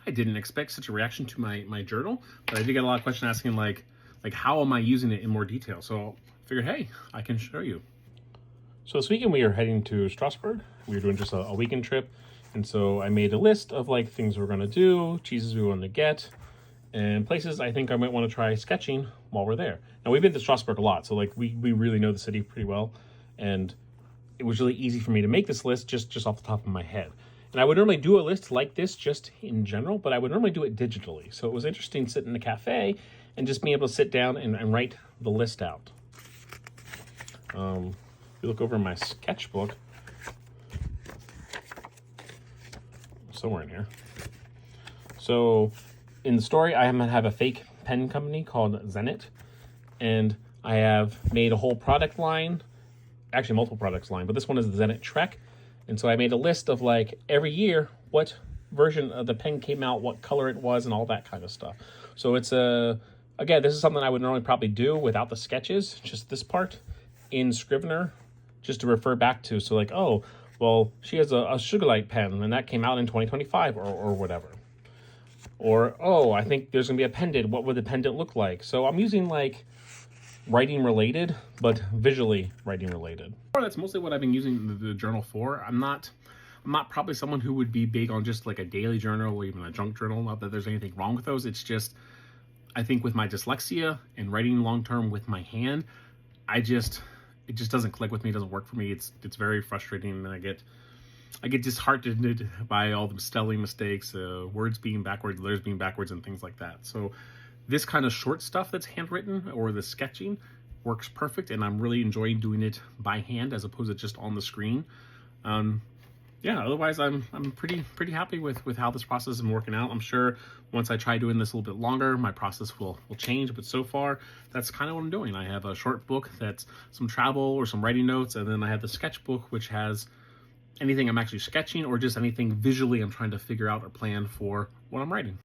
I didn't expect such a reaction to my journal, but I did get a lot of questions asking like how am I using it in more detail. So I figured, hey, I can show you. So this weekend we are heading to Strasbourg. We were doing just a weekend trip, and so I made a list of like things we're gonna do, cheeses we want to get, and places I think I might want to try sketching while we're there. Now we've been to Strasbourg a lot, so like we really know the city pretty well, and it was really easy for me to make this list just off the top of my head. And I would normally do a list like this just in general, but I would normally do it digitally. So it was interesting sitting in a cafe and just being able to sit down and write the list out. If you look over my sketchbook, somewhere in here. So in the story, I have a fake pen company called Zenit, and I have made a whole product line, actually multiple products line, but this one is the Zenit Trek. And so I made a list of like every year what version of the pen came out, what color it was, and all that kind of stuff. So it's again, this is something I would normally probably do without the sketches, just this part in Scrivener, just to refer back to. So like, oh, well, she has a Sugarlight pen, and that came out in 2025 or whatever. Or, oh, I think there's gonna be a pendant. What would the pendant look like? So I'm using like writing related, but visually writing related. That's mostly what I've been using the journal for. I'm not probably someone who would be big on just like a daily journal or even a junk journal. Not that there's anything wrong with those. It's just, I think with my dyslexia and writing long term with my hand, it just doesn't click with me. It doesn't work for me. It's very frustrating, and I get disheartened by all the spelling mistakes, words being backwards, letters being backwards, and things like that. So this kind of short stuff that's handwritten or the sketching works perfect, and I'm really enjoying doing it by hand as opposed to just on the screen. Yeah, otherwise I'm pretty happy with how this process is working out. I'm sure once I try doing this a little bit longer, my process will change, but so far that's kind of what I'm doing. I have a short book that's some travel or some writing notes, and then I have the sketchbook, which has anything I'm actually sketching or just anything visually I'm trying to figure out or plan for what I'm writing.